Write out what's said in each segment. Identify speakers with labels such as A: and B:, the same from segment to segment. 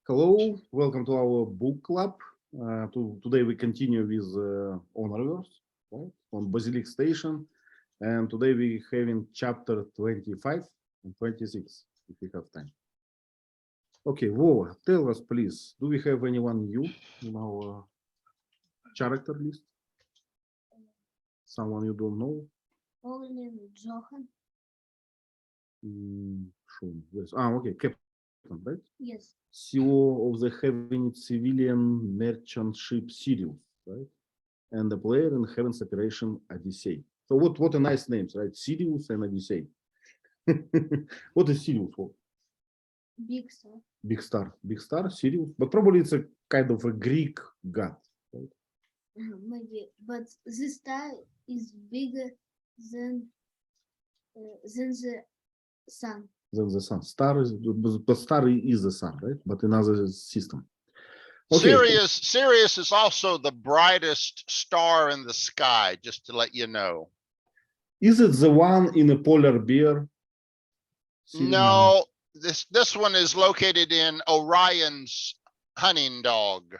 A: Hello, welcome to our book club. Today we continue with Honorverse, right, on Basilic Station, and today we have in chapter 25 and 26, if we have time. Okay, Whoa, tell us please, do we have anyone new in our character list? Someone you don't know?
B: Only Johan.
A: Sure, yes. Okay, Captain, right?
B: Yes.
A: CEO of the Havenite civilian merchant ship Sirius, right? And the player in Heaven's Operation Odyssey. So what a nice names, right? Sirius and Odyssey. What is Sirius for?
B: Big star.
A: Big star. Big star, Sirius. But probably it's a kind of a Greek god, right?
B: Maybe, but this star is bigger than the sun.
A: Than the sun. Star is, but star is the sun, right? But another system. Okay.
C: Sirius is also the brightest star in the sky, just to let you know.
A: Is it the one in a polar bear?
C: No, this one is located in Orion's hunting dog.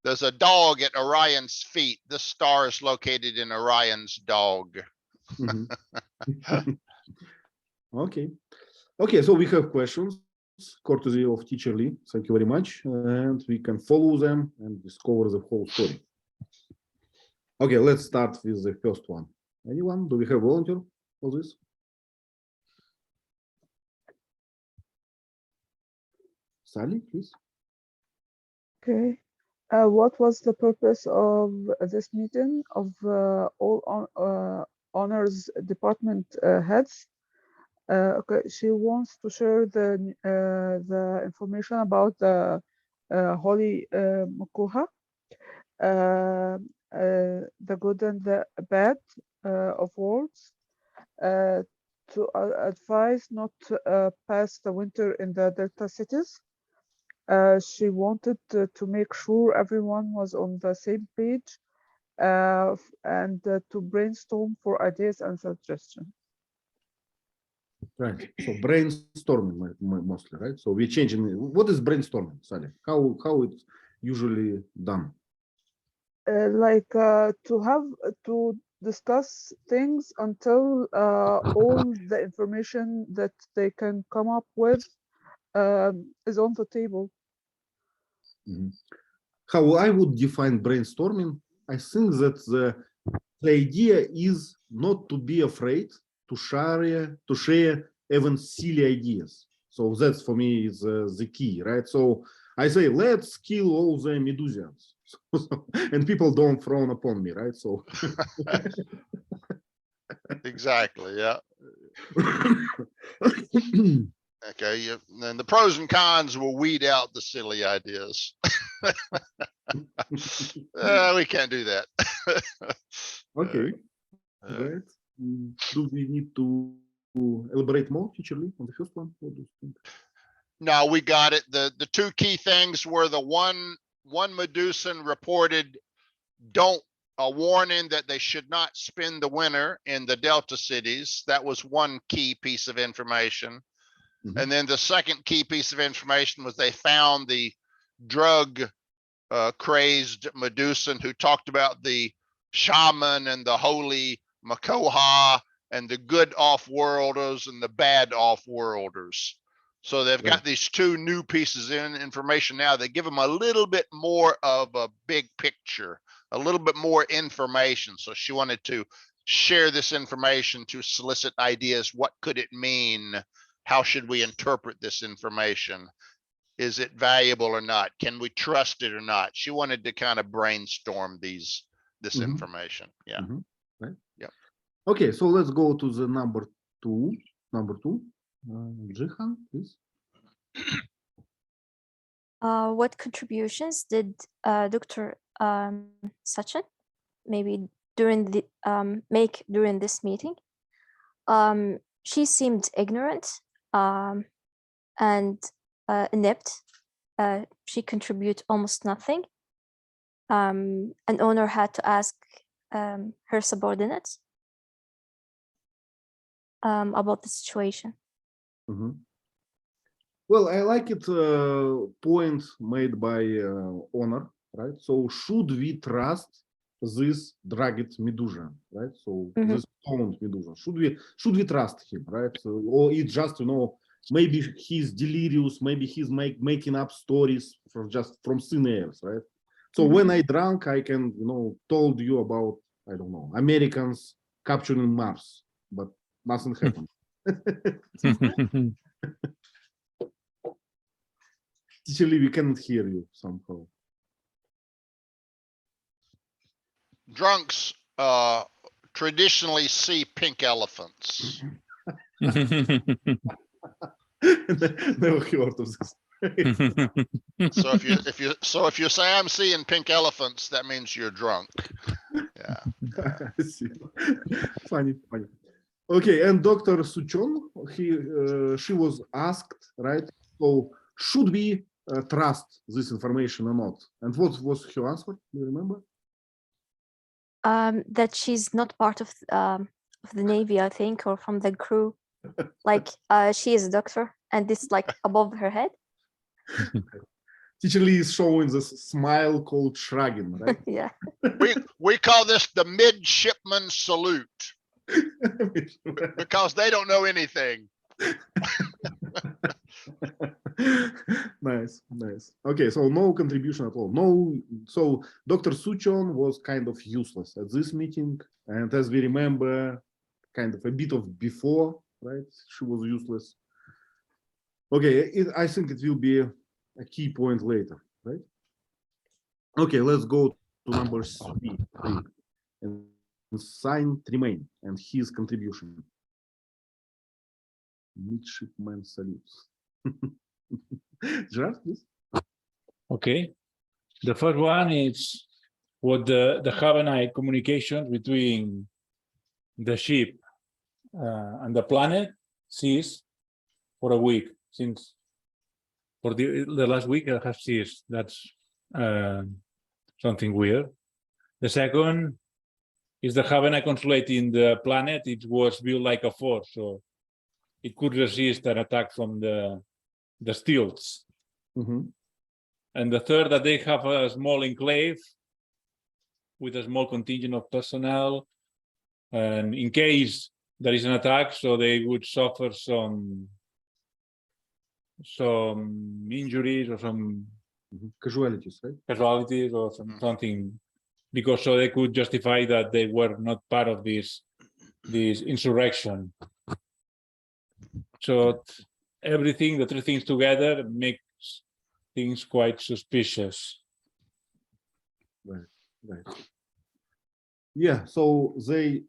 C: There's a dog at Orion's feet. This star is located in Orion's dog.
A: Okay. Okay, so we have questions, courtesy of Teacher Lee. Thank you very much. And we can follow them and discover the whole story. Okay, let's start with the first one. Anyone? Do we have volunteer for this? Sally, please.
D: Okay. What was the purpose of this meeting of all honors department heads? Okay, she wants to share the information about the holy mekoha, the good and the bad of worlds, to advise not to pass the winter in the Delta cities. She wanted to make sure everyone was on the same page and to brainstorm for ideas and suggestions.
A: Right. So brainstorming mostly, right? So we're changing. What is brainstorming, Sally? How it's usually done?
D: To discuss things until all the information that they can come up with is on the table.
A: How I would define brainstorming, I think that the idea is not to be afraid to share even silly ideas. So that's for me is the key, right? So I say, let's kill all the Medusans, and people don't frown upon me, right? So
C: Exactly, yeah. Okay, and the pros and cons will weed out the silly ideas. We can't do that.
A: Okay, right. Do we need to elaborate more, Teacher Lee, on the first one?
C: No, we got it. The two key things were the one Medusan reported a warning that they should not spend the winter in the Delta cities. That was one key piece of information. And then the second key piece of information was they found the drug crazed Medusan who talked about the shaman and the holy mekoha and the good off-worlders and the bad off-worlders. So they've got these two new pieces in information now that give them a little bit more of a big picture, a little bit more information. So she wanted to share this information to solicit ideas. What could it mean? How should we interpret this information? Is it valuable or not? Can we trust it or not? She wanted to kind of brainstorm this information. Yeah.
A: Right.
C: Yeah.
A: Okay, so let's go to the number two. Jihan, please.
E: What contributions did Dr. Suchon maybe make during this meeting? She seemed ignorant and inept. She contributed almost nothing. An owner had to ask her subordinates about the situation.
A: Well, I like it point made by Honor, right? So should we trust this drugged Medusan, right? So this stoned Medusan, should we trust him, right? So, or it's just, you know, maybe he's delirious, maybe he's making up stories from thin airs, right? So when I drank, I can, you know, told you about, I don't know, Americans capturing Mars, but nothing happened. Actually, we cannot hear you somehow.
C: Drunks traditionally see pink elephants.
A: Never heard of this.
C: So if you say I'm seeing pink elephants, that means you're drunk. Yeah.
A: I see. Funny. Okay, and Dr. Suchon, she was asked, right? So should we trust this information or not? And what was her answer? Do you remember?
E: That she's not part of the Navy, I think, or from the crew. Like she is a doctor, and it's like above her head.
A: Teacher Lee is showing this smile called shrugging, right?
E: Yeah.
C: We call this the midshipman salute because they don't know anything.
A: Nice. Okay, so no contribution at all. No, so Dr. Suchon was kind of useless at this meeting, and as we remember, kind of a bit of before, right? She was useless. Okay, I think it will be a key point later, right? Okay, let's go to number three and sign remain and his contribution. Midshipman salutes. Gerard, please.
F: Okay. The first one is what the Havenite communication between the ship and the planet ceased for a week. Since for the last week it has ceased. That's something weird. The second is the Havenite consulating the planet. It was built like a fort, so it could resist an attack from the stilts. And the third, that they have a small enclave with a small contingent of personnel, and in case there is an attack, so they would suffer some injuries or some
A: Casualties, right?
F: casualties or something, because so they could justify that they were not part of this insurrection. So everything, the three things together, makes things quite suspicious.
A: Right. Yeah, so they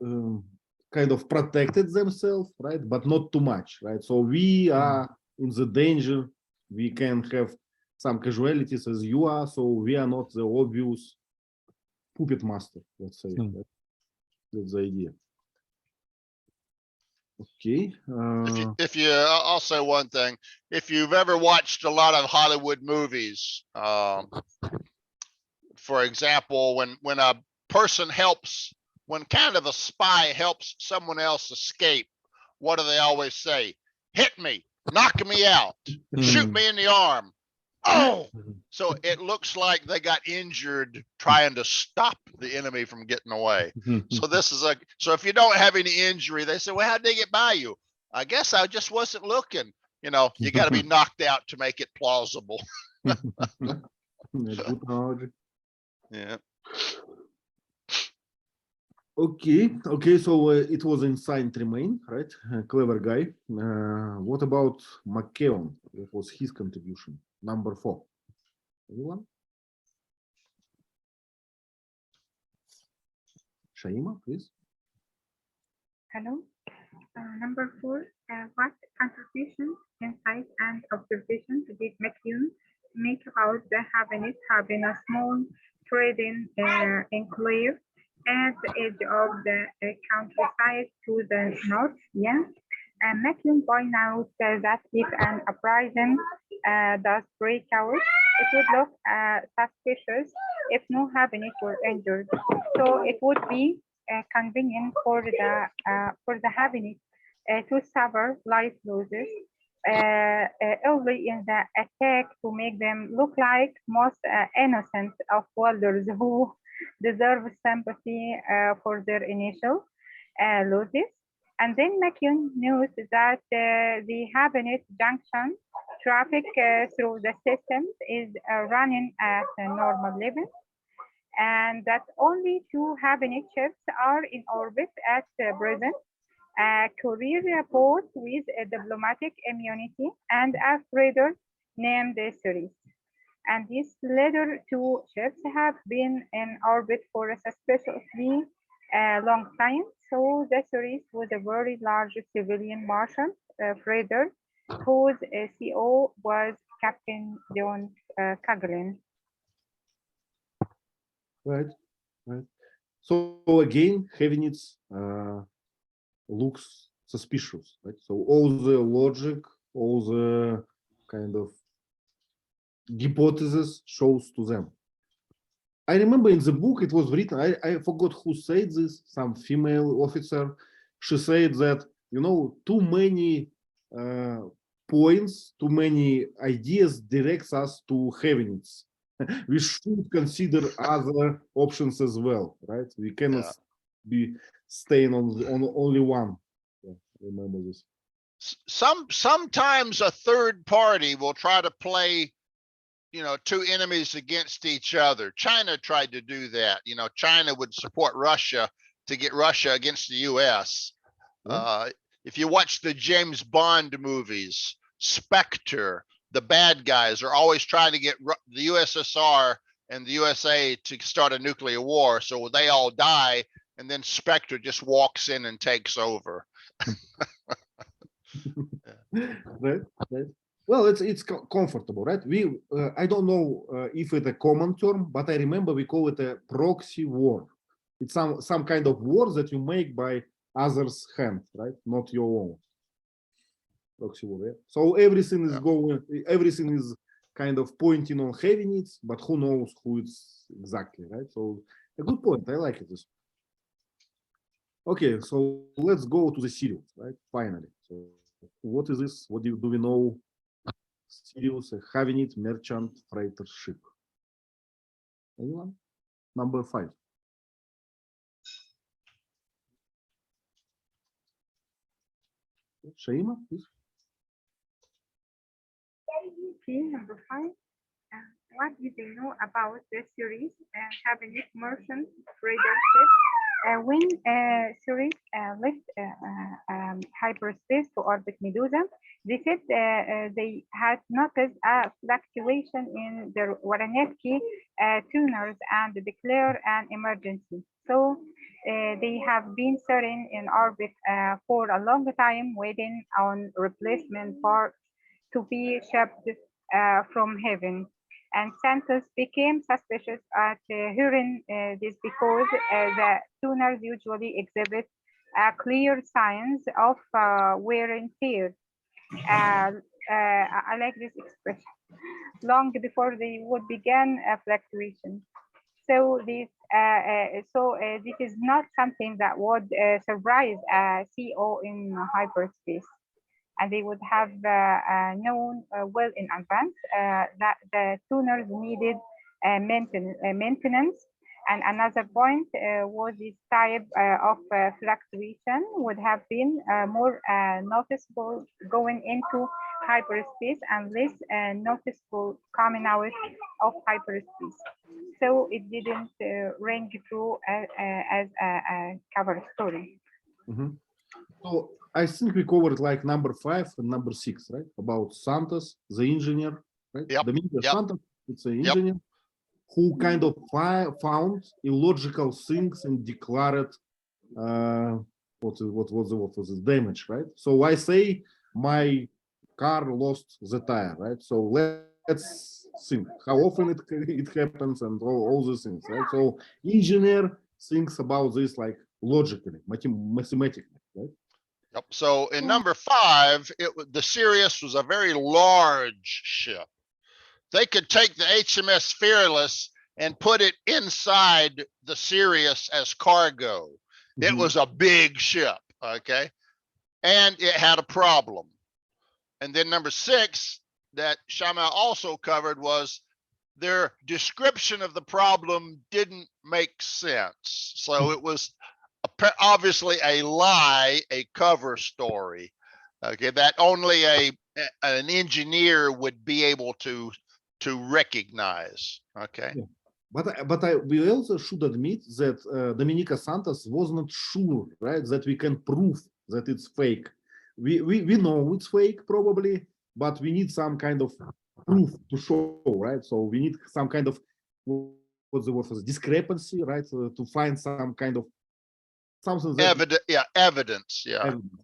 A: kind of protected themselves, right? But not too much, right? So we are in the danger. We can have some casualties as you are, so we are not the obvious puppet master, let's say. Right? That's the idea. Okay.
C: I'll say one thing. If you've ever watched a lot of Hollywood movies, for example, when a person when kind of a spy helps someone else escape, what do they always say? Hit me, knock me out, shoot me in the arm. Oh, so it looks like they got injured trying to stop the enemy from getting away. So this is so if you don't have any injury, they say, well, how'd they get by you? I guess I just wasn't looking. You know, you got to be knocked out to make it plausible.
A: Good analogy.
C: Yeah.
A: Okay, so it was in signed remain, right? Clever guy. What about McKeon? What was his contribution? Number 4. Anyone? Shaima, please.
G: Hello. Number 4, what contributions, insights, and observations did McKeon make about the Havenites having a small trading enclave at the edge of the countryside to the north? Yes. And McKeon point out that if an uprising does break out, it would look suspicious if no Havenites were injured. So it would be convenient for the Havenites to suffer life losses early in the attack to make them look like most innocent of warriors who deserve sympathy for their initial losses. And then McKeon knows that the Havenite junction traffic through the system is running at a normal level, and that only 2 Havenite ships are in orbit at present, a courier boat with a diplomatic immunity and a freighter named Sirius. And these latter 2 ships have been in orbit for a suspiciously long time. So the Sirius was a very large civilian merchant freighter whose CO was Captain John Caglin.
A: Right, right. So again, Havenites looks suspicious, right? So all the logic, all the kind of hypothesis shows to them. I remember in the book it was written, I forgot who said this, some female officer. She said that, you know, too many points, too many ideas directs us to Havenites. We should consider other options as well, right? We cannot be staying on only one. Yeah, remember this.
C: Sometimes a third party will try to play, you know, 2 enemies against each other. China tried to do that. You know, China would support Russia to get Russia against the US. If you watch the James Bond movies, Spectre, the bad guys are always trying to get the USSR and the USA to start a nuclear war. So they all die, and then Spectre just walks in and takes over.
A: Right, right. Well, it's comfortable, right? We I don't know if it's a common term, but I remember we call it a proxy war. It's some kind of war that you make by others' hand, right? Not your own. Proxy war. Yeah? So everything is going, everything is kind of pointing on Havenites, but who knows who it's exactly, right? So a good point. I like it. Okay, so let's go to the Sirius, right? Finally. So what is this? What do we know? Sirius, a Havenite merchant freighter ship. Anyone? Number 5. Shaima, please.
G: Okay, number 5. What do they know about the Sirius Havenite merchant freighter ship? When Sirius left hyperspace to orbit Medusa, they said they had noticed a fluctuation in their Waranetsky tuners and declared an emergency. So they have been sitting in orbit for a long time, waiting on replacement parts to be shipped from heaven. And Santos became suspicious at hearing this because the tuners usually exhibit clear signs of wear and tear. I like this expression. Long before they would begin a fluctuation. So this is not something that would surprise a CO in hyperspace. And they would have known well in advance that the tuners needed maintenance. And another point was this type of fluctuation would have been more noticeable going into hyperspace and less noticeable coming out of hyperspace. So it didn't ring through as a cover story.
A: Mm-hmm. So I think we covered like number 5 and number 6, right? About Santos, the engineer, right?
C: Yep.
A: Dmitry
C: Yep.
A: Santos, it's an engineer who kind of found illogical things and declared what was the damage, right? So I say my car lost the tire, right? So let's think how often it happens and all these things, right? So engineer thinks about this like logically, mathematically, right?
C: Yep. So in number 5, the Sirius was a very large ship. They could take the HMS Fearless and put it inside the Sirius as cargo. It was a big ship, okay? And it had a problem. And then number 6 that Shamal also covered was their description of the problem didn't make sense. So it was obviously a lie, a cover story. Okay, that only an engineer would be able to recognize. Okay.
A: Yeah. But we also should admit that Dominica Santos was not sure, right, that we can prove that it's fake. We know it's fake probably, but we need some kind of proof to show, right? So we need some kind of, what's the word for this, discrepancy, right? To find some kind of something that
C: Evidence. Yeah.
A: evidence,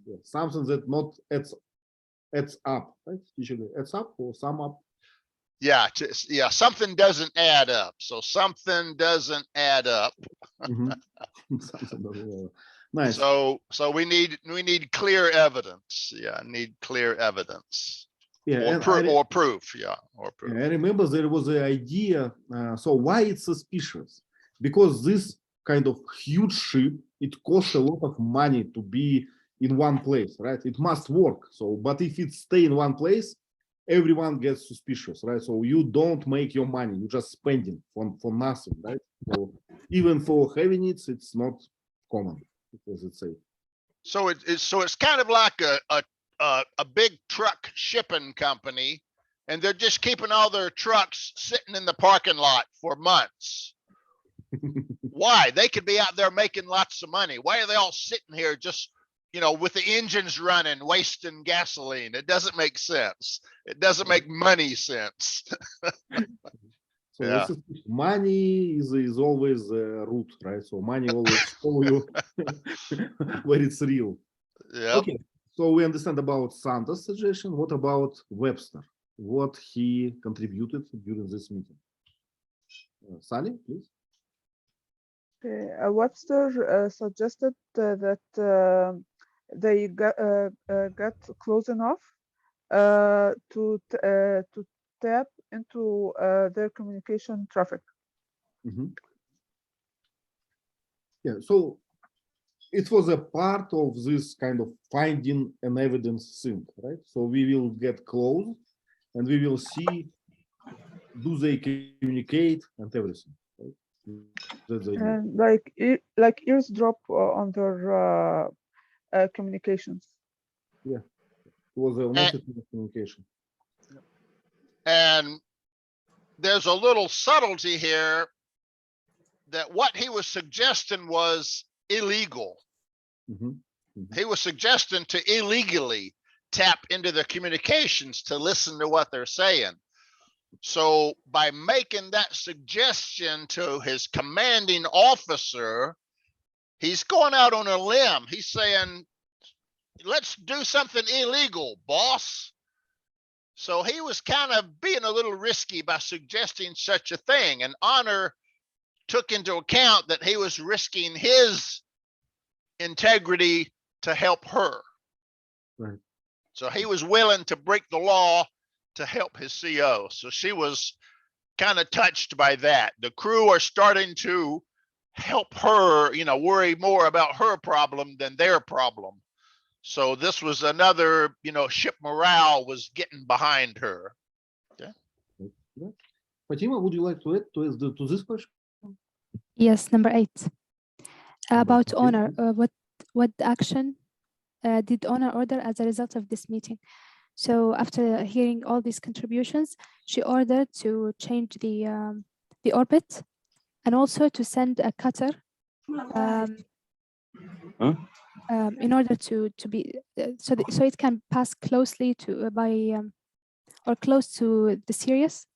A: yeah, something that not adds up, right? Usually adds up or sum up.
C: Yeah, something doesn't add up. So something doesn't add up.
A: Mhm. Something doesn't add up. Nice.
C: So we need clear evidence. Yeah, need clear evidence.
A: Yeah,
C: Or,
A: and
C: or proof. Yeah, or proof.
A: I remember there was an idea. So why it's suspicious? Because this kind of huge ship, it costs a lot of money to be in one place, right? It must work. So, but if it stay in one place, everyone gets suspicious, right? So you don't make your money; you just spending for nothing, right? So even for Havenites, it's not common, as it say.
C: So it's kind of like a big truck shipping company, and they're just keeping all their trucks sitting in the parking lot for months. Why? They could be out there making lots of money. Why are they all sitting here just, with the engines running, wasting gasoline? It doesn't make sense. It doesn't make money sense.
A: So
C: Yeah.
A: money is always root, right? So money always show you where it's real.
C: Yeah.
A: Okay, so we understand about Santa's suggestion. What about Webster? What he contributed during this meeting? Sally, please.
D: Webster suggested that they got close enough to tap into their communication traffic.
A: Mhm. Yeah, so it was a part of this kind of finding an evidence thing, right? So we will get close and we will see, do they communicate and everything, right? That's the idea.
D: And like eavesdrop on their communications.
A: Yeah, it was a method of communication.
C: And there's a little subtlety here that what he was suggesting was illegal.
A: Mhm. Mhm.
C: He was suggesting to illegally tap into their communications to listen to what they're saying. So by making that suggestion to his commanding officer, he's going out on a limb. He's saying, let's do something illegal, boss. So he was kind of being a little risky by suggesting such a thing. And Honor took into account that he was risking his integrity to help her.
A: Right.
C: So he was willing to break the law to help his CO. So she was kind of touched by that. The crew are starting to help her, worry more about her problem than their problem. So this was another, ship morale was getting behind her. Okay.
A: Yeah. Fatima, would you like to add to this question?
E: Yes, number 8. About
A: Okay.
E: Honor, what action did Honor order as a result of this meeting? So after hearing all these contributions, she ordered to change the orbit and also to send a cutter in order to be so it can pass closely to or close to the Sirius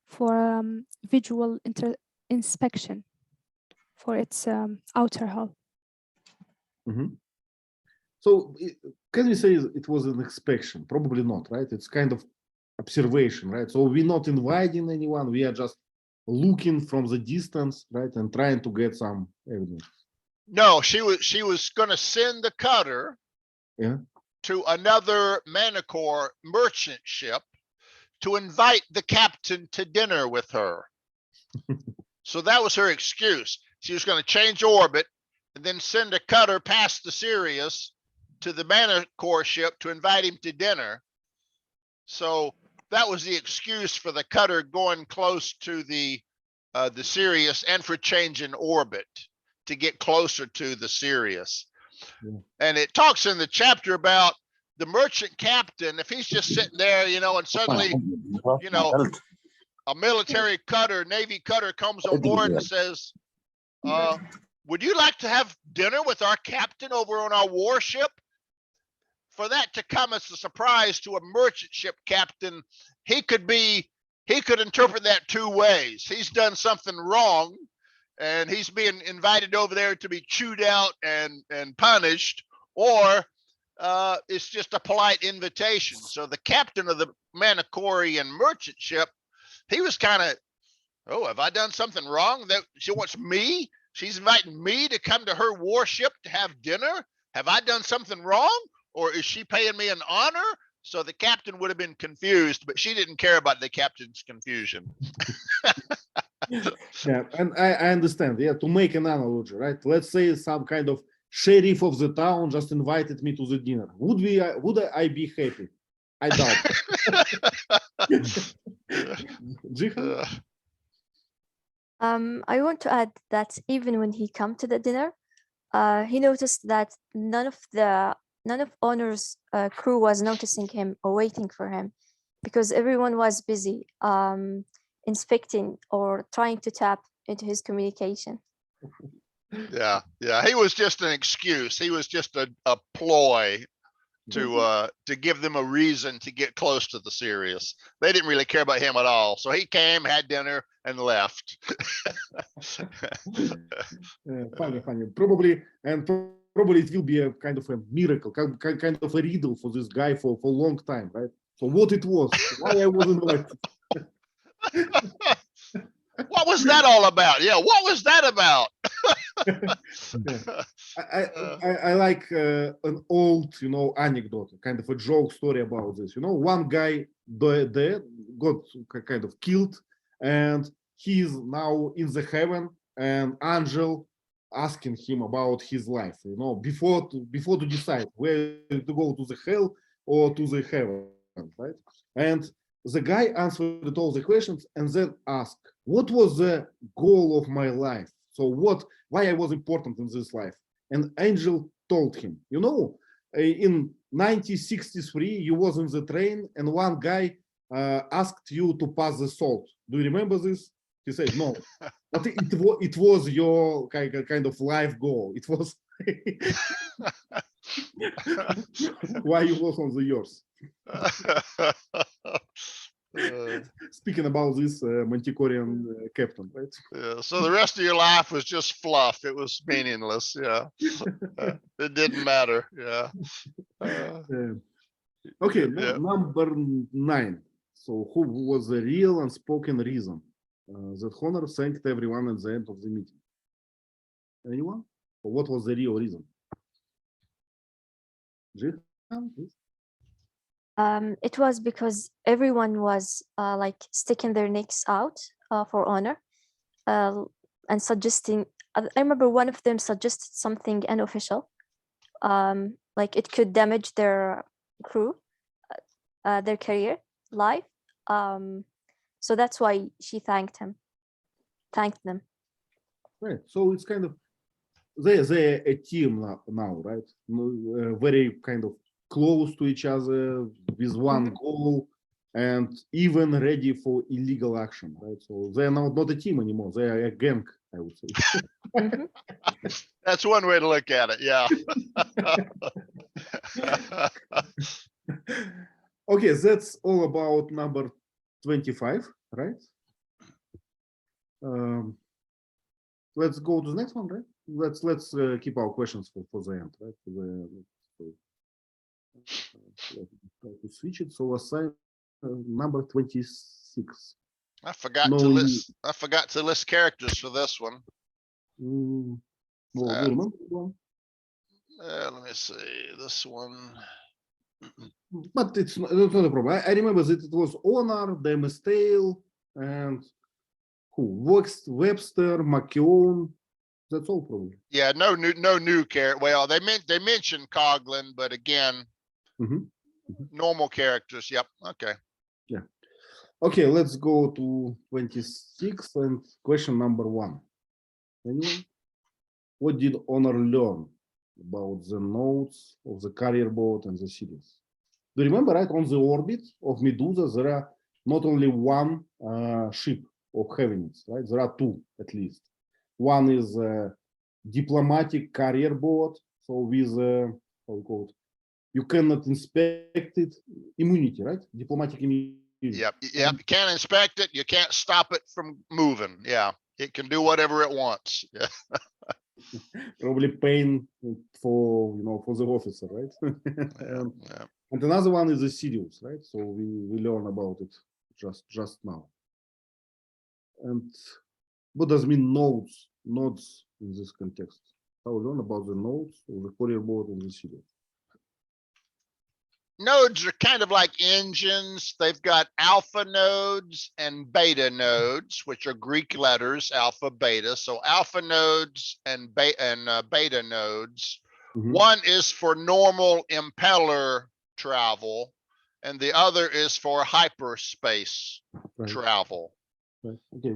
E: for visual inspection for its outer hull.
A: Mhm. So can we say it was an inspection? Probably not, right? It's kind of observation, right? So we're not inviting anyone. We are just looking from the distance, right, and trying to get some evidence.
C: No, she was going to send the cutter
A: Yeah.
C: to another Manticore merchant ship to invite the captain to dinner with her. So that was her excuse. She was going to change orbit and then send a cutter past the Sirius to the Manticore ship to invite him to dinner. So that was the excuse for the cutter going close to the Sirius and for changing orbit to get closer to the Sirius.
A: Yeah.
C: And it talks in the chapter about the merchant captain, if he's just sitting there, you know, and suddenly, you know, a military cutter, Navy cutter comes on board and says, would you like to have dinner with our captain over on our warship? For that to come as a surprise to a merchant ship captain, he could interpret that two ways. He's done something wrong and he's being invited over there to be chewed out and punished, or it's just a polite invitation. So the captain of the Manichorian merchant ship, he was kind of, oh, have I done something wrong? That she wants me? She's inviting me to come to her warship to have dinner? Have I done something wrong? Or is she paying me an honor? So the captain would have been confused, but she didn't care about the captain's confusion.
A: Yeah, and I understand. Yeah, to make an analogy, right? Let's say some kind of sheriff of the town just invited me to the dinner. Would I be happy? I doubt. Jihan?
H: I want to add that even when he come to the dinner, he noticed that none of Honor's crew was noticing him or waiting for him, because everyone was busy inspecting or trying to tap into his communication.
C: Yeah, he was just an excuse. He was just a ploy to give them a reason to get close to the Sirius. They didn't really care about him at all. So he came, had dinner, and left.
A: Funny. Probably it will be a kind of a miracle, kind of a riddle for this guy for a long time, right? So what it was, why I wasn't invited.
C: What was that all about? Yeah, what was that about?
A: I like an old, anecdote, kind of a joke story about this. One guy got kind of killed, and he's now in the heaven, and angel asking him about his life, before to decide where to go, to the hell or to the heaven, right? And the guy answered all the questions and then asked, what was the goal of my life? So why I was important in this life? And angel told him, in 1963, you was in the train and one guy asked you to pass the salt. Do you remember this? He said, no, but it was your kind of life goal. It was why you was on the yours. Speaking about this Manticorian captain, right?
C: Yeah, so the rest of your life was just fluff. It was meaningless. Yeah, it didn't matter. Yeah.
A: Okay,
C: yeah.
A: number 9. So who was the real unspoken reason that Honor thanked everyone at the end of the meeting? Anyone? Or what was the real reason? Jihan, please.
H: It was because everyone was like sticking their necks out for Honor and suggesting. I remember one of them suggested something unofficial, like it could damage their crew, their career, life. So that's why she thanked them.
A: Right. So it's kind of they're a team now, right? Very kind of close to each other with one goal and even ready for illegal action, right? So they're not a team anymore. They are a gang, I would say.
C: That's one way to look at it. Yeah.
A: Okay, that's all about number 25, right? Let's go to the next one, right? Let's keep our questions for the end, right? Try to switch it. So assign number 26.
C: I forgot to list characters for this one.
A: Well, do you remember one?
C: Let me see this one.
A: But it's not a problem. I remember that it was Honor, Demastale, and who? Webster, McKeon. That's all probably.
C: Yeah, no new character. Well, they mentioned Coughlin, but again, Normal characters. Yep. Okay.
A: Okay, let's go to 26 and question number 1. Anyone? What did Honor learn about the nodes of the carrier boat and the Sirius? Do you remember, right, on the orbit of Medusa, there are not only one ship of Havenites, right? There are two, at least. One is a diplomatic carrier boat, so with, how we call it, you cannot inspect it, immunity, right? Diplomatic immunity.
C: Yep. Yep. You can't inspect it. You can't stop it from moving. Yeah. It can do whatever it wants. Yeah.
A: Probably paying for, for the officer, right?
C: Yeah.
A: And another one is the Sirius, right? So we learn about it just now. And what does mean nodes in this context? How we learn about the nodes of the carrier boat and the Sirius?
C: Nodes are kind of like engines. They've got alpha nodes and beta nodes, which are Greek letters, alpha, beta. So alpha nodes and beta nodes. One is for normal impeller travel, and the other is for hyperspace travel.
A: Right. Okay.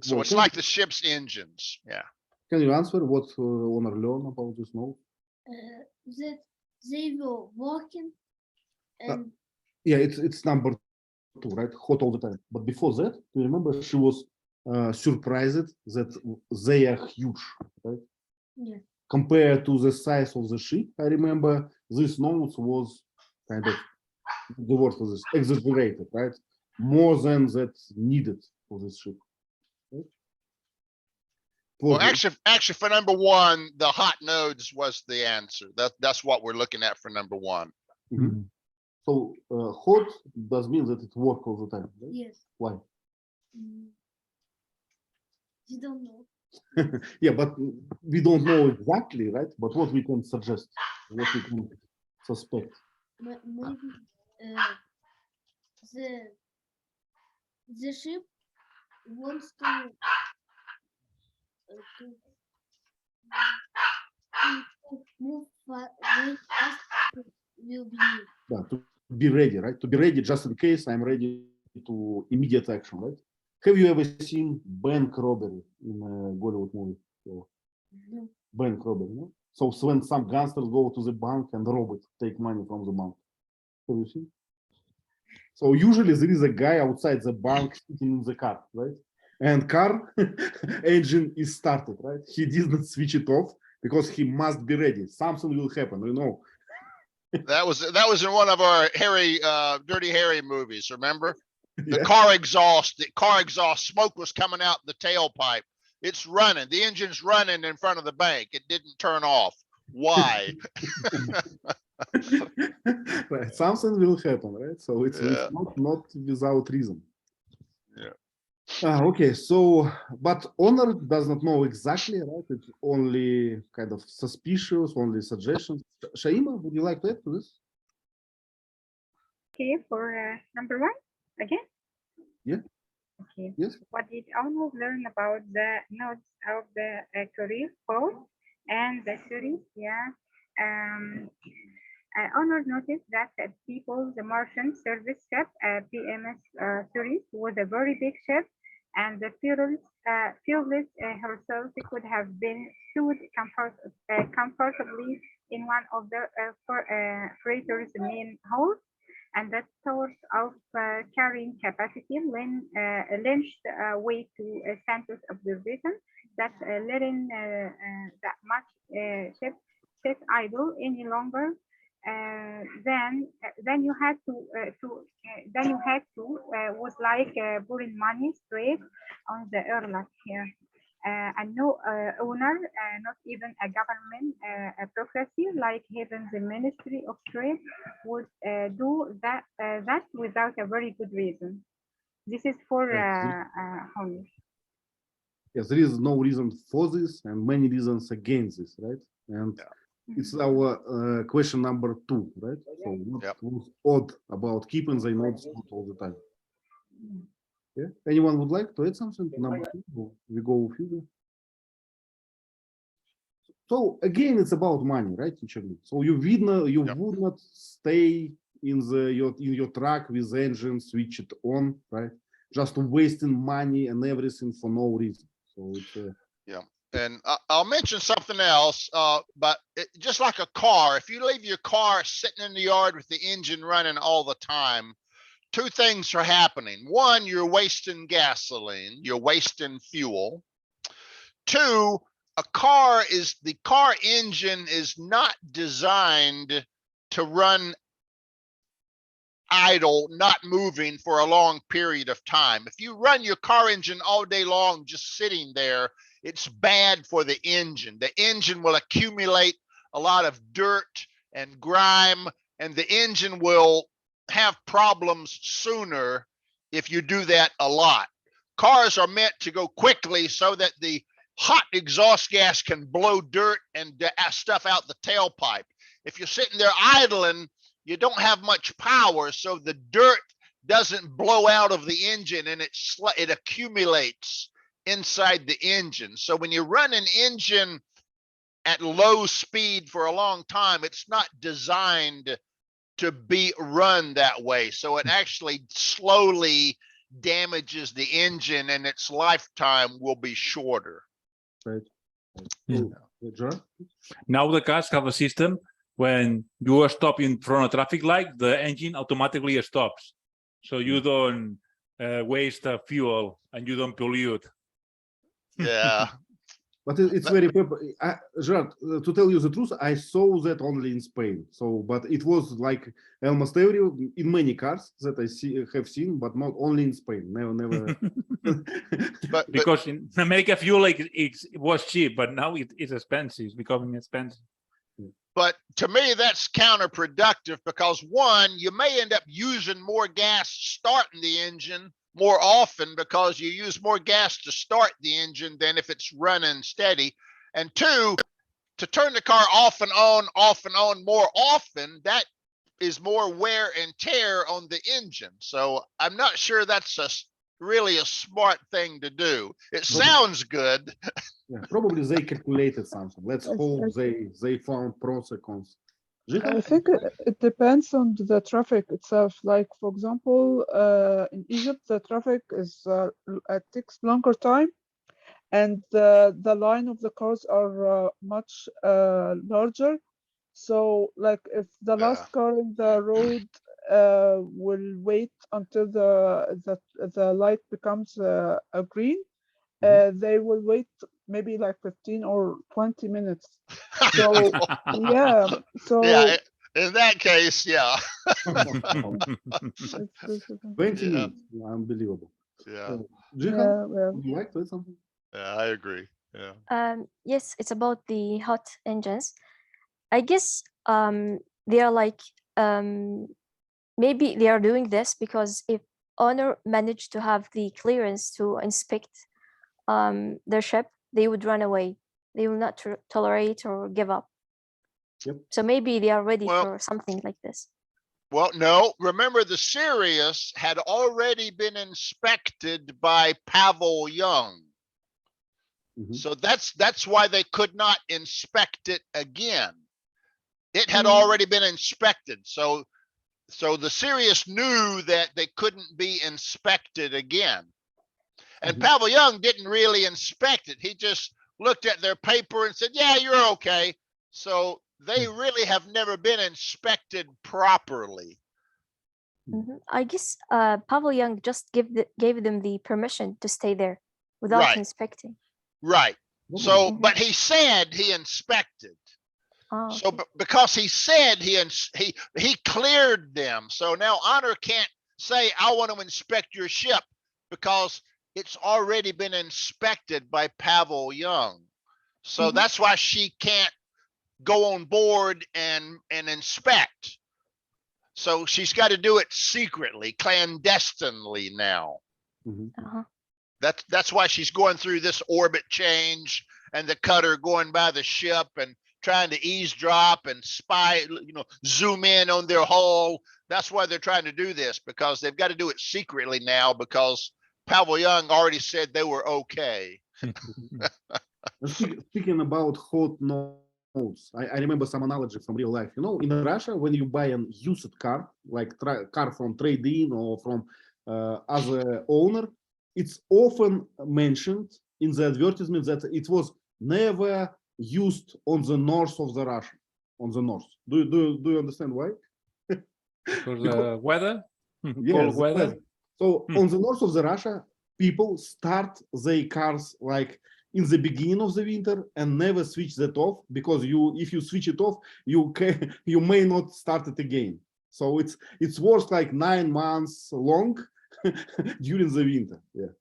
C: So it's like the ship's engines. Yeah.
A: Can you answer what Honor learn about this node?
B: That they were working and
A: Yeah, it's number 2, right? Hot all the time. But before that, do you remember she was surprised that they are huge, right?
B: yeah.
A: Compared to the size of the ship, I remember this node was kind of, the word for this, exaggerated, right? More than that needed for this ship. Right?
C: Well, actually, for number 1, the hot nodes was the answer. That's what we're looking at for number 1.
A: So hot does mean that it works all the time, right?
B: Yes.
A: Why?
B: You don't know.
A: Yeah, but we don't know exactly, right? But what we can suggest, what we can suspect.
B: Maybe the ship wants to move very fast. Will be new.
A: Yeah, to be ready, right? To be ready just in case I'm ready to immediate action, right? Have you ever seen bank robbery in a Bollywood movie? So,
B: No.
A: bank robbery, no? So when some gangsters go to the bank and rob it, take money from the bank. Have you seen? So usually there is a guy outside the bank sitting in the car, right? And car engine is started, right? He didn't switch it off because he must be ready. Something will happen, you know.
C: That was in one of our Dirty Harry movies. Remember, the
A: Yeah.
C: car exhaust smoke was coming out the tailpipe. It's running. The engine's running in front of the bank. It didn't turn off. Why?
A: Right. Something will happen, right? So it's not without reason.
C: Yeah.
A: Okay, so but Honor does not know exactly, right? It's only kind of suspicious, only suggestions. Shaima, would you like to add to this?
G: Okay, for number 1 again.
A: Yeah.
G: Okay.
A: Yes.
G: What did Honor learn about the nodes of the career boat and the series? Yeah. Honor noticed that the Martian service ship, PMS Sirius, was a very big ship, and the fearless herself could have been stood comfortably in one of the freighter's main holds, and that source of carrying capacity lynched way to Santos observation that letting that much ship sit idle any longer. Then you had to was like putting money straight on the airlock here, and no owner, not even a government bureaucracy like Haven's Ministry of Trade would do that without a very good reason. This is for Honor.
A: Yes, there is no reason for this and many reasons against this, right? And it's our question number 2, right? So what was odd about keeping the nodes all the time? Yeah. Anyone would like to add something to number 2? We go with you. So again, it's about money, right, teacher? So you
C: Yep.
A: would not stay in your truck with the engine switched on, right? Just wasting money and everything for no reason. So it's
C: And I'll mention something else, but just like a car, if you leave your car sitting in the yard with the engine running all the time, two things are happening. One, you're wasting gasoline, you're wasting fuel. Two, the car engine is not designed to run idle, not moving for a long period of time. If you run your car engine all day long, just sitting there, it's bad for the engine. The engine will accumulate a lot of dirt and grime, and the engine will have problems sooner if you do that a lot. Cars are meant to go quickly so that the hot exhaust gas can blow dirt and stuff out the tailpipe. If you're sitting there idling, you don't have much power, so the dirt doesn't blow out of the engine and it accumulates inside the engine. So when you run an engine at low speed for a long time, it's not designed to be run that way. So it actually slowly damages the engine and its lifetime will be shorter.
A: right.
F: Yeah.
A: So, Gerard?
F: Now the cars have a system when you are stopped in front of a traffic light, the engine automatically stops. So you don't waste fuel and you don't pollute.
C: Yeah.
A: But it's very Gerard, to tell you the truth, I saw that only in Spain. So, but it was like almost in many cars that I have seen, but not only in Spain. Never.
C: But
F: Because in America, fuel it was cheap, but now it's expensive. It's becoming expensive.
C: But to me, that's counterproductive because one, you may end up using more gas starting the engine more often because you use more gas to start the engine than if it's running steady. And two, to turn the car off and on more often, that is more wear and tear on the engine. So I'm not sure that's really a smart thing to do. It sounds good.
A: Yeah, probably they calculated something. Let's hope they found pros and cons.
D: I think it depends on the traffic itself. Like, for example, in Egypt, the traffic is it takes longer time, and the line of the cars are much larger. So, like, if the last car in the road will wait until the light becomes a green, they will wait maybe like 15 or 20 minutes. So yeah, so
C: Yeah, in that case, yeah.
A: 20
C: Yeah.
A: minutes, unbelievable.
C: Yeah,
A: Jihan,
D: yeah,
A: would you like to say something?
C: yeah, I agree. Yeah.
H: Yes, it's about the hot engines. I guess they are like maybe they are doing this because if Honor managed to have the clearance to inspect their ship, they would run away. They will not tolerate or give up.
A: Yep.
H: So maybe they are ready
C: Well-
H: for something like this.
C: Well, no, remember the Sirius had already been inspected by Pavel Young.
A: Mhm.
C: So that's why they could not inspect it again. It had
H: Mm.
C: already been inspected. So the Sirius knew that they couldn't be inspected again. And
A: Mhm.
C: Pavel Young didn't really inspect it. He just looked at their paper and said, yeah, you're okay. So they really have never been inspected properly.
H: I guess Pavel Young just gave them the permission to stay there without
C: Right.
H: inspecting.
C: Right. So,
H: Mhm.
C: but he said he inspected.
H: Oh,
C: So because he said he cleared them. So now Honor can't say, I want to inspect your ship because it's already been inspected by Pavel Young. So
H: Mhm.
C: that's why she can't go on board and inspect. So she's got to do it secretly, clandestinely now.
A: Mhm.
H: uh-huh.
C: That's why she's going through this orbit change and the cutter going by the ship and trying to eavesdrop and spy, zoom in on their hull. That's why they're trying to do this, because they've got to do it secretly now because Pavel Young already said they were okay.
A: Speaking about hot notes, I remember some analogy from real life. You know, in Russia, when you buy an used car, like car from trade-in or from other owner, it's often mentioned in the advertisement that it was never used on the north of the Russia, on the north. Do you understand why?
F: For the weather,
A: Yes,
F: cold weather.
A: yes. So on the north of the Russia, people start their cars like in the beginning of the winter and never switch that off, because if you switch it off, you may not start it again. So it's worth like 9 months long during the winter. Yeah.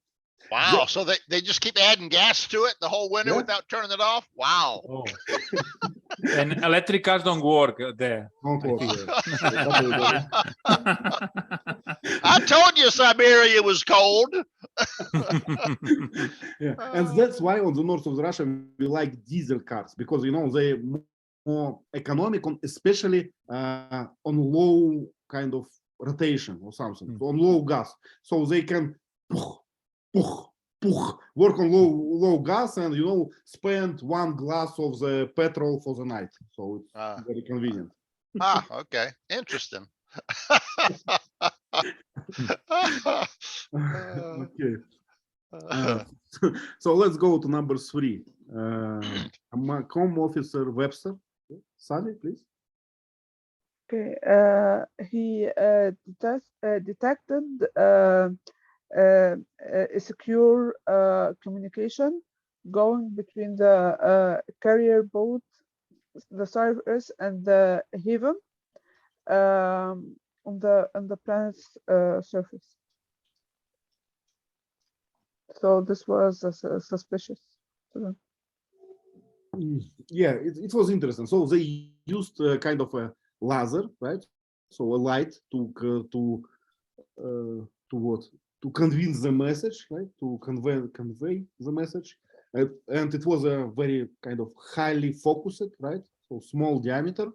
C: Wow. So they just keep adding gas to it the whole winter
A: Yeah.
C: without turning it off? Wow.
F: Oh. And electric cars don't work there.
A: Don't
F: I
A: work.
F: think.
A: Yeah.
C: I told you Siberia was cold.
A: Yeah. And that's why on the north of Russia we like diesel cars, because you know they're more economical, especially on low kind of rotation or something, on low gas, so they can work on low gas and you know spend 1 glass of the petrol for the night. So it's very convenient.
C: Okay. Interesting.
A: Okay. So let's go to number 3. Com officer Webster. Sally, please.
D: Okay. He detected a secure communication going between the carrier boat, the Sirius, and the Haven on the planet's surface. So this was suspicious to them.
A: Yeah, it was interesting. So they used kind of a laser, right? So a light to convince the message, right? To convey the message, and it was a very kind of highly focused, right? So small diameter.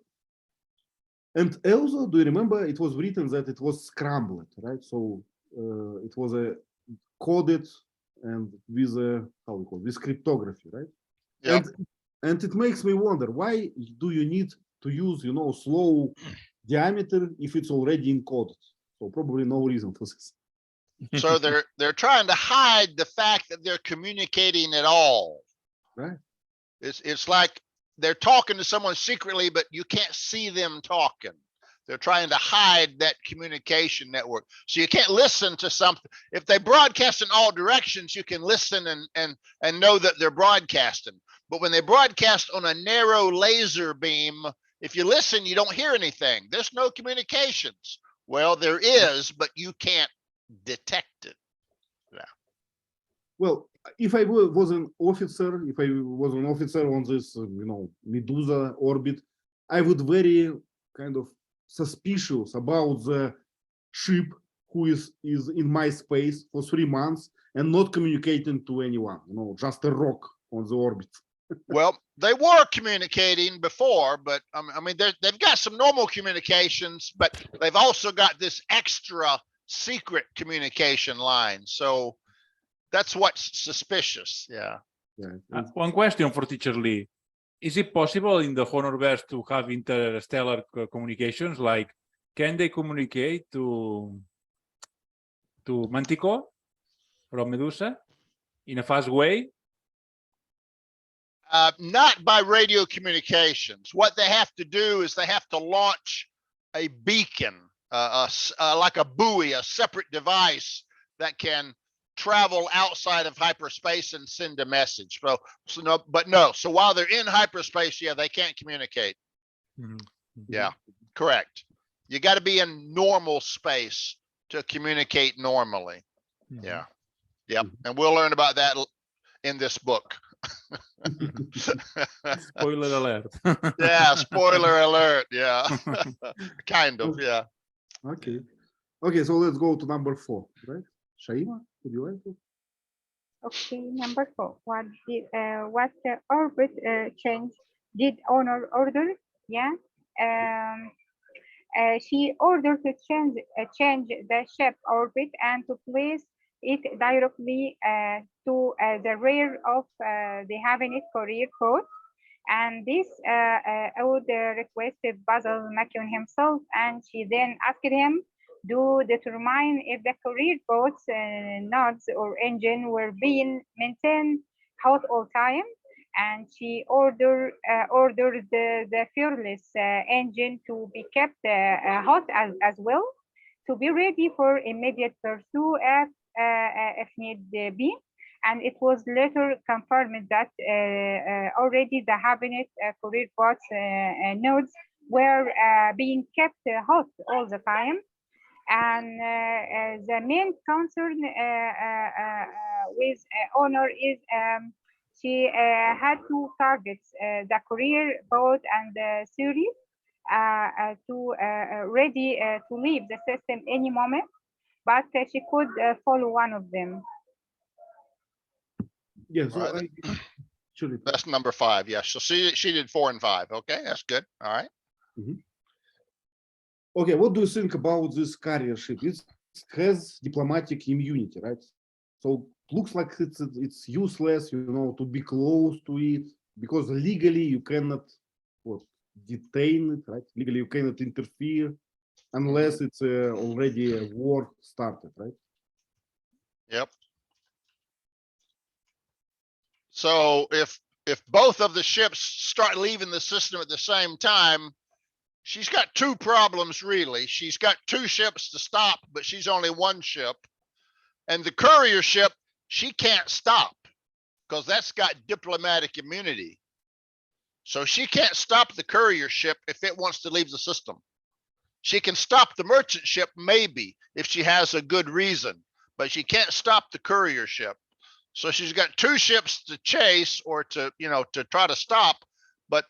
A: And also, do you remember it was written that it was scrambled, right? So it was a coded and with a how we call it, with cryptography, right?
C: Yep.
A: And it makes me wonder, why do you need to use, you know, slow diameter if it's already encoded? So probably no reason for this.
C: So they're trying to hide the fact that they're communicating at all.
A: Right.
C: It's like they're talking to someone secretly, but you can't see them talking. They're trying to hide that communication network. So you can't listen to something. If they broadcast in all directions, you can listen and know that they're broadcasting. But when they broadcast on a narrow laser beam, if you listen, you don't hear anything. There's no communications. Well, there is, but you can't detect it. Yeah.
A: Well, if I was an officer, on this, you know, Medusa orbit, I would very kind of suspicious about the ship who is in my space for 3 months and not communicating to anyone, you know, just a rock on the orbit.
C: Well, they were communicating before, but I mean, they've got some normal communications, but they've also got this extra secret communication line. So that's what's suspicious. Yeah.
F: One question for Teacher Lee. Is it possible in the Honorverse to have interstellar communications? Like, can they communicate to Manticore from Medusa in a fast way?
C: Not by radio communications. What they have to do is they have to launch a beacon, like a buoy, a separate device that can travel outside of hyperspace and send a message. So while they're in hyperspace, yeah, they can't communicate.
F: Mm-hmm.
C: Yeah, correct. You got to be in normal space to communicate normally.
F: Mm-hmm.
C: Yeah. Yep. And we'll learn about that in this book.
F: Spoiler alert.
C: Yeah, spoiler alert. Yeah. Kind of, yeah.
A: Okay. Okay, so let's go to number 4, right? Shaima, would you like to?
G: Okay, number 4. What orbit change did Honor order? Yeah. She ordered to change the ship orbit and to place it directly to the rear of the Havenite courier boat. And this would requested Basil McKeon himself, and she then asked him to determine if the courier boat's nodes or engine were being maintained hot all time. And she ordered the fearless engine to be kept hot as well, to be ready for immediate pursuit if need be. And it was later confirmed that already the Havenite courier boats nodes were being kept hot all the time. And the main concern with Honor is she had two targets, the courier boat and the Sirius, to ready to leave the system any moment, but she could follow one of them.
A: Yeah, so
C: Right.
A: actually,
C: That's number 5. Yes. So she did 4 and 5. Okay, that's good. All right.
A: okay, what do you think about this carrier ship? It has diplomatic immunity, right? So looks like it's useless, you know, to be close to it, because legally you cannot detain it, right? Legally you cannot interfere unless it's already a war started, right?
C: Yep. So if both of the ships start leaving the system at the same time, she's got 2 problems really. She's got 2 ships to stop, but she's only 1 ship. And the courier ship, she can't stop because that's got diplomatic immunity. So she can't stop the courier ship if it wants to leave the system. She can stop the merchant ship maybe if she has a good reason, but she can't stop the courier ship. So she's got 2 ships to chase or to, you know, to try to stop, but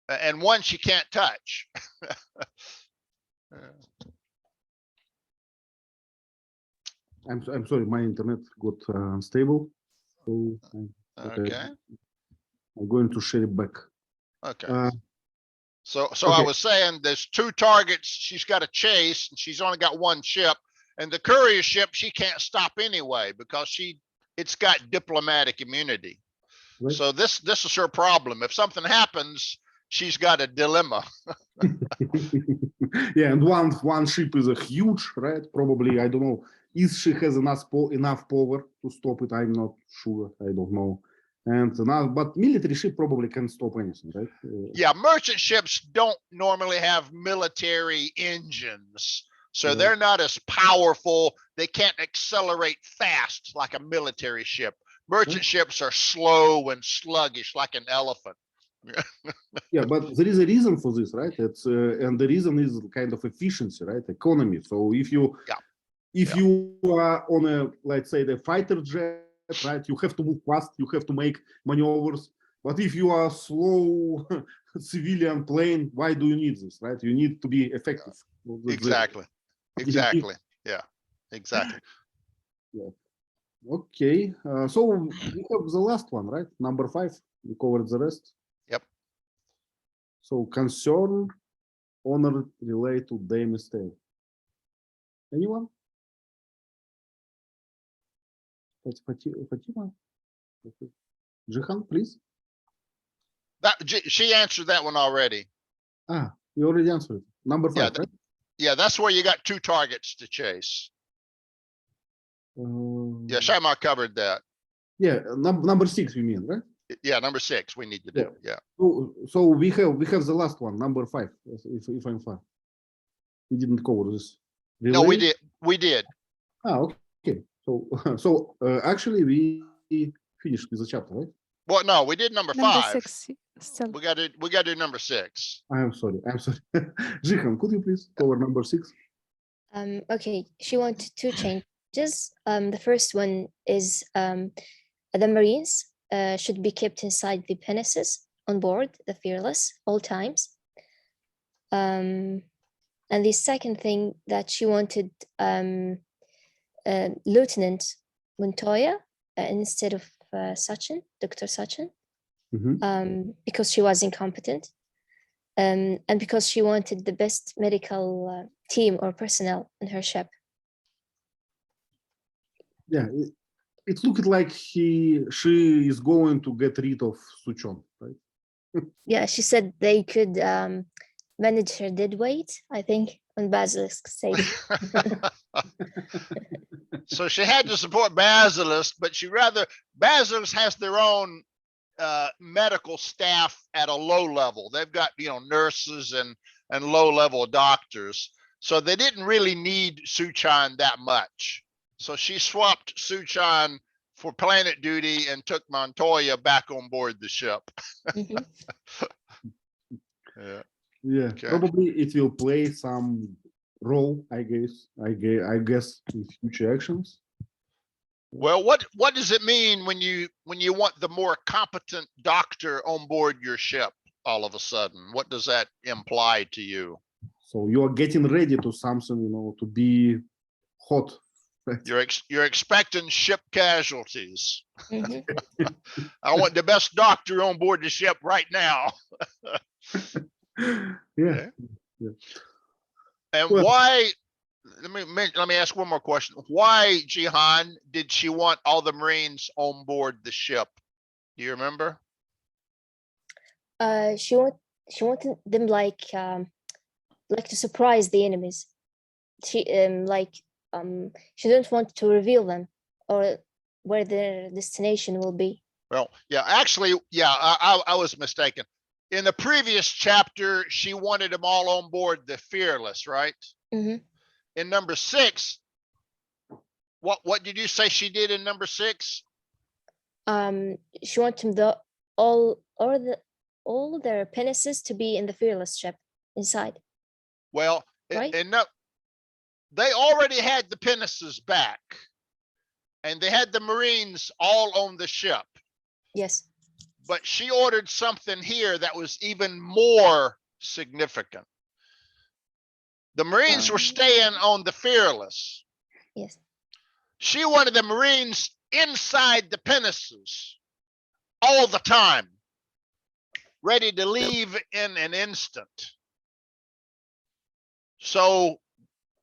C: and 1 she can't touch.
A: I'm sorry, my internet got unstable. So
C: Okay.
A: I'm going to share it back.
C: Okay. So I
A: okay.
C: was saying there's 2 targets she's got to chase, and she's only got 1 ship. And the courier ship, she can't stop anyway because it's got diplomatic immunity.
A: Right.
C: So this is her problem. If something happens, she's got a dilemma.
A: Yeah, and one ship is a huge, right? Probably, I don't know, if she has enough power to stop it. I'm not sure. I don't know. And now, but military ship probably can stop anything, right?
C: Yeah, merchant ships don't normally have military engines. So
A: Right.
C: they're not as powerful. They can't accelerate fast like a military ship. Merchant ships are slow and sluggish like an elephant.
A: Yeah, but there is a reason for this, right? It's and the reason is kind of efficiency, right? Economy. So if you you are on a, let's say, the fighter jet, right, you have to move fast, you have to make maneuvers. But if you are slow civilian plane, why do you need this, right? You need to be effective.
C: Exactly. Exactly. Yeah, exactly.
A: Yeah. Okay. So we have the last one, right? Number 5. We covered the rest.
C: Yep.
A: So concern, honor relate to Dame's tale. Anyone? Fatima? Jihan, please.
C: She answered that one already.
A: Ah, you already answered. Number 5,
C: Yeah,
A: right?
C: yeah, that's where you got 2 targets to chase. Yeah, Shaima covered that.
A: Yeah, number 6, you mean, right?
C: Yeah, number 6 we need to do. Yeah.
A: So we have the last one, number 5. If I'm fine, we didn't cover this.
C: No, we
A: Relay?
C: did. We did.
A: Ah, okay. So actually we finished with the chapter, right?
C: Well, no, we did number
E: Number
C: 5.
E: 6 still.
C: We got to do number 6.
A: I'm sorry. Jihan, could you please cover number 6?
H: Okay, she wanted 2 changes. The first one is the Marines should be kept inside the pinnaces on board the Fearless all times. And the second thing that she wanted Lieutenant Montoya instead of Suchon, Dr. Suchon, because she was incompetent, and because she wanted the best medical team or personnel in her ship.
A: Yeah, it looked like she is going to get rid of Suchon, right?
H: Yeah, she said they could manage her dead weight, I think, on Basilisk stage.
C: So she had to support Basilisk, but Basilisk has their own medical staff at a low level. They've got, nurses and low level doctors. So they didn't really need Suchon that much. So she swapped Suchon for planet duty and took Montoya back on board the ship.
H: Mhm.
C: Yeah.
A: Yeah,
C: Okay.
A: probably it will play some role, I guess. I guess in future actions.
C: Well, what does it mean when you want the more competent doctor on board your ship all of a sudden? What does that imply to you?
A: So you are getting ready to something, to be hot.
C: You're expecting ship casualties.
H: Mhm.
C: I want the best doctor on board the ship right now.
A: Yeah.
C: Okay. And
A: Well-
C: why? Let me ask one more question. Why, Jihan, did she want all the Marines on board the ship? Do you remember?
H: She wanted them like to surprise the enemies. She she didn't want to reveal them or where their destination will be.
C: Well, yeah, actually, yeah, I was mistaken. In the previous chapter, she wanted them all on board the Fearless, right?
H: Mhm.
C: In number 6, what did you say she did in number 6?
H: She wanted all their pinnaces to be in the Fearless ship inside.
C: Well,
H: Right.
C: and no, they already had the pinnaces back, and they had the Marines all on the ship.
H: Yes.
C: But she ordered something here that was even more significant. The Marines were staying on the Fearless.
H: Yes.
C: She wanted the Marines inside the pinnaces all the time, ready to leave in an instant. So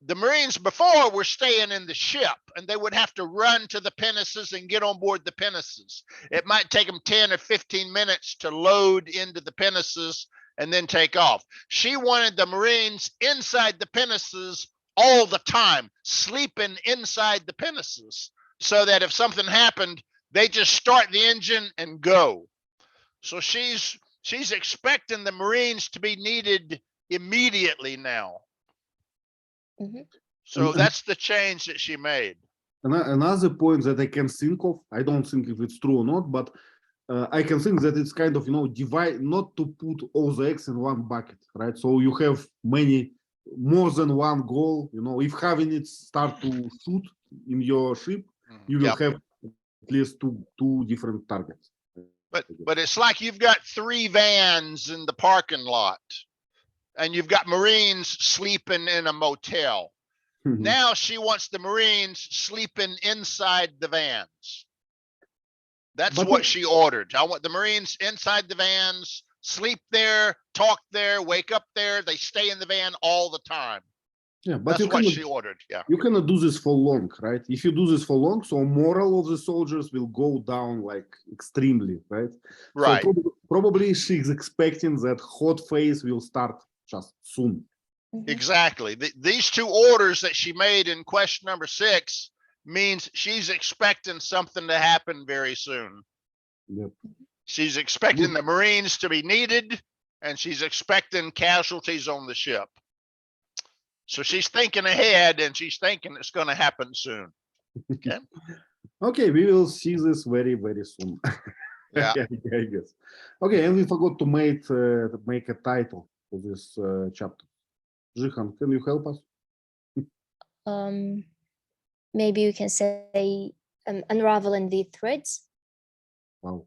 C: the Marines before were staying in the ship, and they would have to run to the pinnaces and get on board the pinnaces. It might take them 10 or 15 minutes to load into the pinnaces and then take off. She wanted the Marines inside the pinnaces all the time, sleeping inside the pinnaces, so that if something happened, they just start the engine and go. So she's expecting the Marines to be needed immediately now.
H: Mhm.
C: So that's the change that she made.
A: Another point that I can think of, I don't think if it's true or not, but I can think that it's kind of, divide, not to put all the eggs in one bucket, right? So you have more than one goal. If Havenites start to shoot in your ship, you will
C: Yep.
A: have at least two different targets.
C: But it's like you've got 3 vans in the parking lot, and you've got Marines sleeping in a motel. Now she wants the Marines sleeping inside the vans. That's
A: But
C: what she ordered. I want the Marines inside the vans, sleep there, talk there, wake up there. They stay in the van all the time.
A: Yeah, but
C: That's what she ordered. Yeah.
A: You cannot do this for long, right? If you do this for long, so moral of the soldiers will go down like extremely, right?
C: Right.
A: So probably she's expecting that hot phase will start just soon.
C: Exactly. These 2 orders that she made in question number 6 means she's expecting something to happen very soon.
A: Yep.
C: She's expecting the Marines to be needed, and she's expecting casualties on the ship. So she's thinking ahead, and she's thinking it's going to happen soon. Okay.
A: Okay, we will see this very, very soon.
C: Yeah.
A: I guess. Okay, and we forgot to make a title for this chapter. Jihan, can you help us?
H: Maybe you can say unraveling the threads.
A: Wow,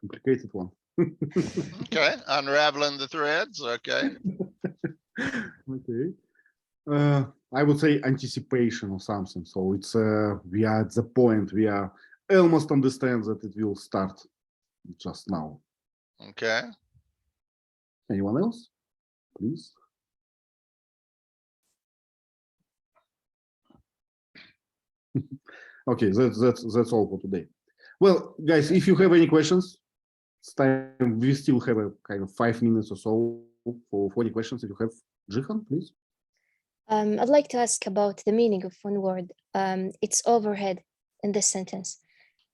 A: complicated one.
C: Okay. Unraveling the threads. Okay.
A: Okay. I would say anticipation or something. So it's we are at the point we are almost understand that it will start just now.
C: Okay.
A: Anyone else, please? Okay, that's all for today. Well, guys, if you have any questions, it's time. We still have a kind of 5 minutes or so for any questions. If you have, Jihan, please.
H: I'd like to ask about the meaning of one word. It's overhead in this sentence.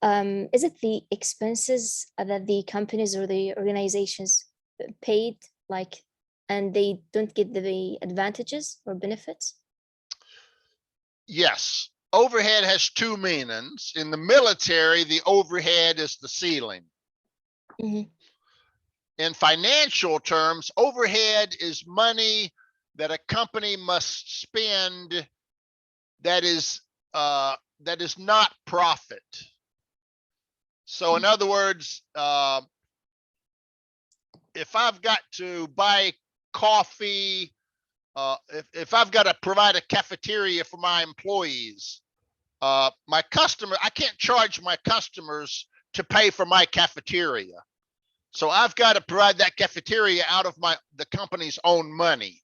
H: Is it the expenses that the companies or the organizations paid, like, and they don't get the advantages or benefits?
C: Yes, overhead has two meanings. In the military, the overhead is the ceiling.
H: Mhm.
C: In financial terms, overhead is money that a company must spend that is not profit. So in other words, if I've got to buy coffee, if I've got to provide a cafeteria for my employees, my customer, I can't charge my customers to pay for my cafeteria. So I've got to provide that cafeteria out of the company's own money.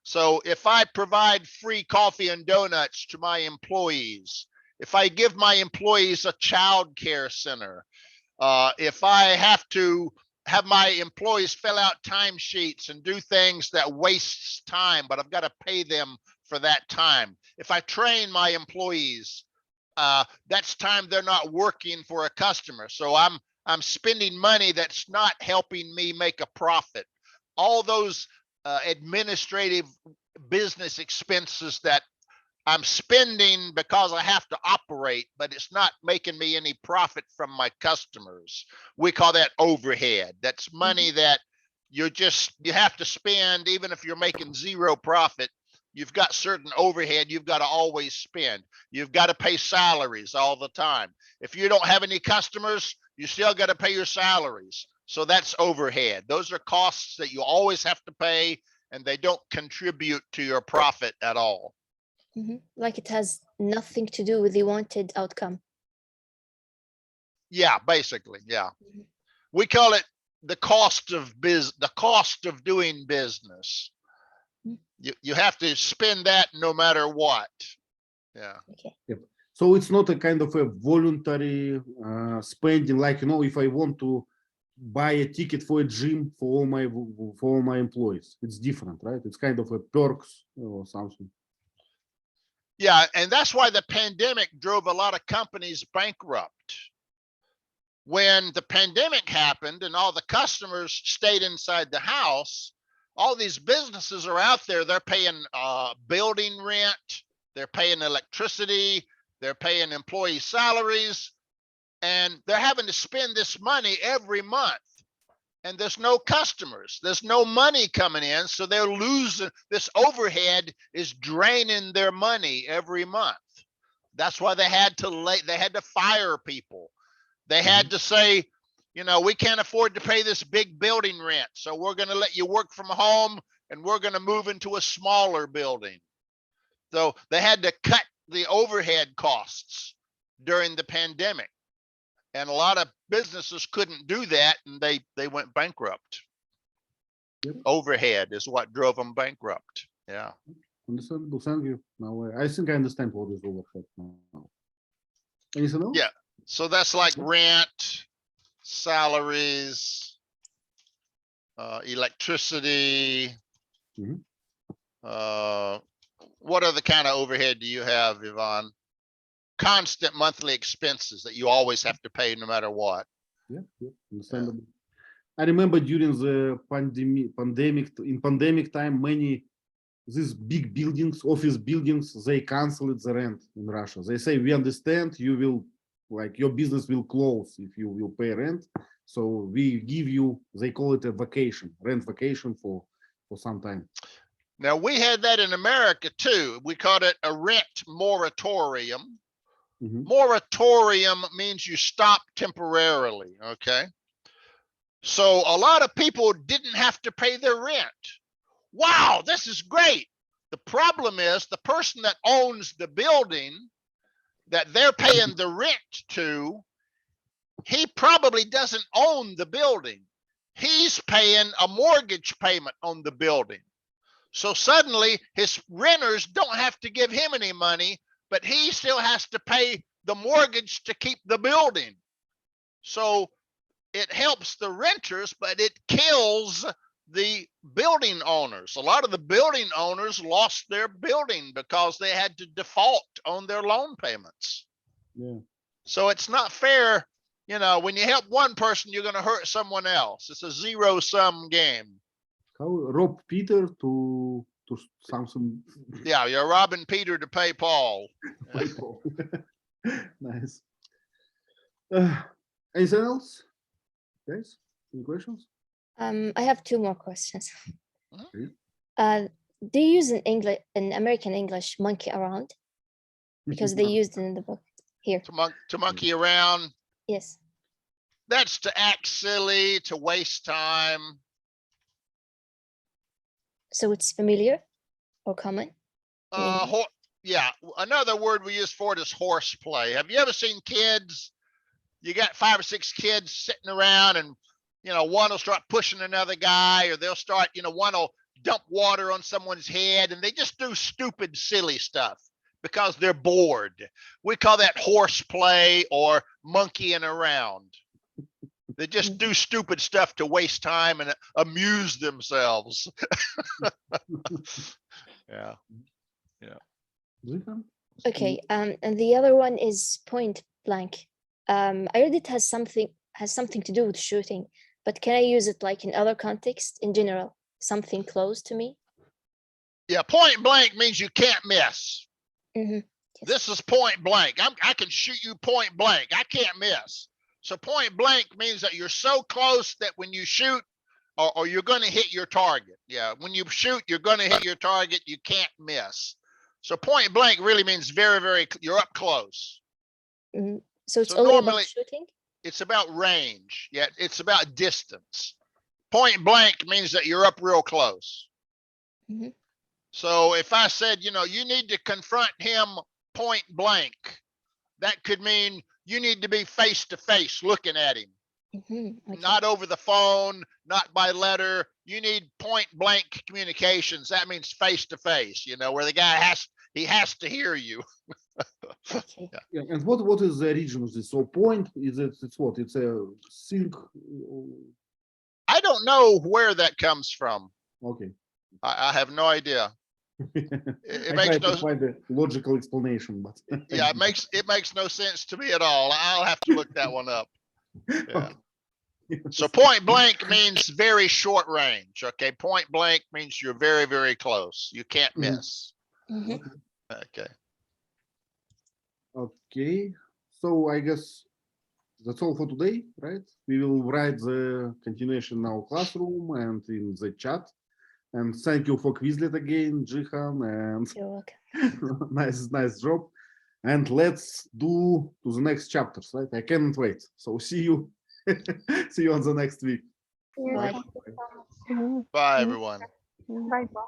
C: So if I provide free coffee and donuts to my employees, if I give my employees a child care center, if I have to have my employees fill out timesheets and do things that wastes time, but I've got to pay them for that time. If I train my employees, that's time they're not working for a customer. So I'm spending money that's not helping me make a profit. All those administrative business expenses that I'm spending because I have to operate, but it's not making me any profit from my customers. We call that overhead. That's money that you have to spend, even if you're making zero profit. You've got certain overhead you've got to always spend. You've got to pay salaries all the time. If you don't have any customers, you still got to pay your salaries. So that's overhead. Those are costs that you always have to pay, and they don't contribute to your profit at all.
H: Like it has nothing to do with the wanted outcome.
C: Yeah, basically, yeah. We call it the cost of doing business. You have to spend that no matter what. Yeah.
H: Okay.
A: Yep. So it's not a kind of a voluntary spending, like, if I want to buy a ticket for a gym for all my employees, it's different, right? It's kind of a perks or something.
C: Yeah, and that's why the pandemic drove a lot of companies bankrupt. When the pandemic happened and all the customers stayed inside the house, all these businesses are out there, they're paying building rent, they're paying electricity, they're paying employee salaries, and they're having to spend this money every month. And there's no customers, there's no money coming in, so they're losing. This overhead is draining their money every month. That's why they had to fire people. They had to say, we can't afford to pay this big building rent, so we're going to let you work from home and we're going to move into a smaller building. So they had to cut the overhead costs during the pandemic. And a lot of businesses couldn't do that, and they went bankrupt.
A: Yep.
C: Overhead is what drove them bankrupt. Yeah.
A: Understandable. Thank you. Now I think I understand what is overhead now. Anything else?
C: Yeah. So that's like rent, salaries, electricity. What other kind of overhead do you have, Ivan? Constant monthly expenses that you always have to pay no matter what.
A: Yeah, understandable. I remember during the pandemic time, many these big buildings, office buildings, they canceled the rent in Russia. They say, we understand you will, your business will close if you will pay rent. So we give you, they call it a vacation, rent vacation for some time.
C: Now we had that in America too. We called it a rent moratorium. Moratorium means you stop temporarily, okay? So a lot of people didn't have to pay their rent. Wow, this is great. The problem is the person that owns the building that they're paying the rent to, he probably doesn't own the building. He's paying a mortgage payment on the building. So suddenly his renters don't have to give him any money, but he still has to pay the mortgage to keep the building. So it helps the renters, but it kills the building owners. A lot of the building owners lost their building because they had to default on their loan payments.
A: Yeah.
C: So it's not fair. You know, when you help one person, you're going to hurt someone else. It's a zero-sum game.
A: How rob Peter to something.
C: Yeah, you're robbing Peter to pay Paul.
A: Nice. Anything else, guys? Any questions?
H: I have 2 more questions.
C: Mhm.
H: Do you use in American English monkey around? Because they used it in the book here.
C: To monkey around.
H: Yes.
C: That's to act silly, to waste time.
H: So it's familiar or common?
C: Yeah, another word we use for it is horseplay. Have you ever seen kids? You got 5 or 6 kids sitting around and, you know, one will start pushing another guy, or they'll start, you know, one will dump water on someone's head, and they just do stupid, silly stuff because they're bored. We call that horseplay or monkeying around. They just do stupid stuff to waste time and amuse themselves. Yeah.
H: Okay. And the other one is point blank. I heard it has something to do with shooting, but can I use it like in other contexts in general? Something close to me?
C: Yeah, point blank means you can't miss.
H: Mhm.
C: This is point blank. I can shoot you point blank. I can't miss. So point blank means that you're so close that when you shoot, or you're going to hit your target. Yeah, when you shoot, you're going to hit your target. You can't miss. So point blank really means very, very, you're up close.
H: Mhm. So it's
C: So
H: only
C: normally-
H: about shooting?
C: It's about range. Yeah, it's about distance. Point blank means that you're up real close.
H: Mhm.
C: So if I said, you know, you need to confront him point blank, that could mean you need to be face to face looking at him,
H: Mhm. Okay.
C: not over the phone, not by letter. You need point blank communications. That means face to face, you know, where the guy has to hear you.
H: Okay.
A: Yeah, and what is the origin of this? So point is it's what? It's a silk.
C: I don't know where that comes from.
A: Okay.
C: I have no idea.
A: I
C: makes
A: tried to
C: no-
A: find a logical explanation, but
C: Yeah, it makes no sense to me at all. I'll have to look that one up. Yeah. So point blank means very short range. Okay, point blank means you're very, very close. You can't
A: Mhm.
C: miss.
H: Mhm.
C: Okay.
A: Okay, so I guess that's all for today, right? We will write the continuation in our classroom and in the chat. And thank you for Quizlet again, Jihan, and
H: You're welcome.
A: nice job. And let's do to the next chapters, right? I can't wait. So see you, see you on the next week.
G: Yes,
H: Bye.
G: thank you so much.
C: Bye, everyone.
G: Bye bye.